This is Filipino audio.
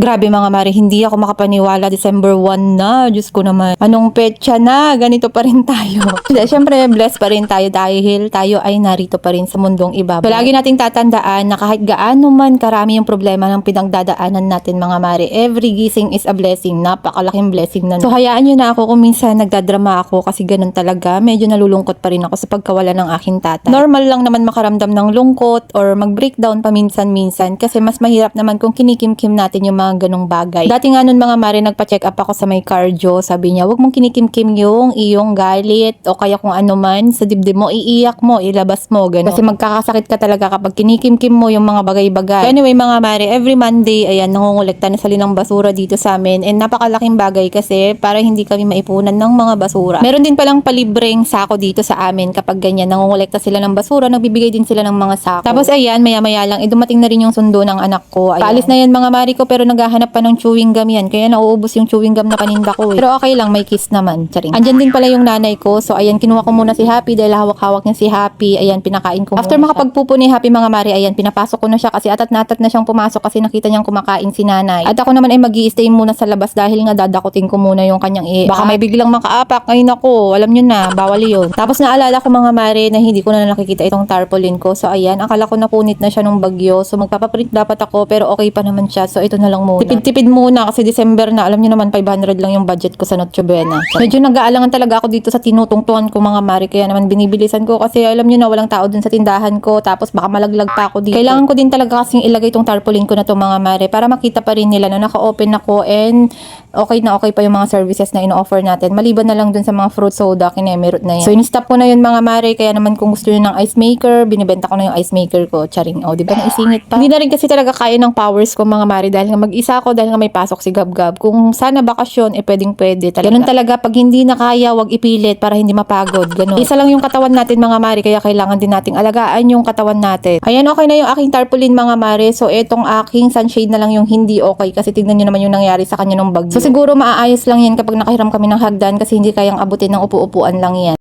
Grabe mga mare, hindi ako makapaniwala. December 1 na. Diyos ko naman. Anong petsa na? Ganito pa rin tayo. Siyempre, blessed pa rin tayo dahil tayo ay narito pa rin sa mundong iba. So, lagi nating tatandaan na kahit gaano man karami yung problema ng pinagdadaanan natin mga mare, every gising is a blessing. Napakalaking blessing na. So, hayaan nyo na ako kung minsan nagdadrama ako kasi ganun talaga. Medyo nalulungkot pa rin ako sa pagkawala ng aking tatay. Normal lang naman makaramdam ng lungkot or mag-breakdown paminsan-minsan kasi mas mahirap naman kung kinikimkim natin yung mga ganong bagay. Dati nga nun mga mare, nagpa-check up ako sa may cardio. Sabi niya, wag mong kinikimkim yung iyong galit o kaya kung ano man sa dibdib mo, iiyak mo, ilabas mo, gano'n. Kasi magkakasakit ka talaga kapag kinikimkim mo yung mga bagay-bagay. Anyway mga mare, every Monday, ayan, nangungulekta na sali ng basura dito sa amin. And napakalaking bagay kasi para hindi kami maipunan ng mga basura. Meron din palang palibreng sako dito sa amin kapag ganyan, nangungulekta sila ng basura, nagbibigay din sila ng mga sako. Tapos ayan, maya-maya lang, dumating na rin yung sundo ng anak ko. Ayan. Paalis na yan mga mare ko, pero naghahanap pa ng chewing gum yan. Kaya nauubos yung chewing gum na paninda ko eh. Pero okay lang, may kiss naman. Charing. Andyan din pala yung nanay ko. So ayan, kinuha ko muna si Happy dahil hawak-hawak niya si Happy. Ayan, pinakain ko after makapagpupo ni Happy mga mare, ayan, pinapasok ko na siya kasi atat na siyang pumasok kasi nakita niyang kumakain si nanay. At ako naman ay mag-i-stay muna sa labas dahil nga dadakutin ko muna yung kanyang baka may biglang makaapak. Ngayon ako, alam niyo na, bawal yun. Tapos naalala ko mga mare na hindi ko na nakikita itong tarpaulin ko. So ayan, akala ko napunit na siya nung bagyo. So magpapaprint dapat ako pero okay pa naman siya. So ito na lang muna. Tipid muna kasi December na, alam niyo naman 500 lang yung budget ko sa Noche Buena. Medyo nag-aalangan talaga ako dito sa tinutungtuhan ko mga mare, kaya naman binibilisan ko kasi alam niyo na walang tao dun sa tindahan ko, tapos baka malaglag pa ako dito. Kailangan ko din talaga kasing ilagay tong tarpaulin ko na to mga mare para makita pa rin nila na naka-open ako and okay na okay pa yung mga services na ino-offer natin. Maliban na lang dun sa mga fruit soda, kinemerot na yan. So in-stop ko na yun mga mare, kaya naman kung gusto niyo ng ice maker, binibenta ko na yung ice maker ko. Charing. Oh, di ba naisingit pa? Hindi na rin kasi talaga kaya ng powers ko mga mare dahil nga mag-isa ako, dahil nga may pasok si Gab-Gab. Kung sana bakasyon, pwedeng pwede talaga. Ganun talaga, pag hindi na kaya, wag ipilit para hindi mapagod. Ganun. Isa lang yung katawan natin mga mare, kaya kailangan din nating alagaan yung katawan natin. Ayan, okay na yung aking tarpaulin mga mare. So, etong aking sunshade na lang yung hindi okay kasi tignan nyo naman yung nangyari sa kanya nung bagyo. So, siguro maaayos lang yan kapag nakahiram kami ng hagdan kasi hindi kayang abutin ng upu-upuan lang yan.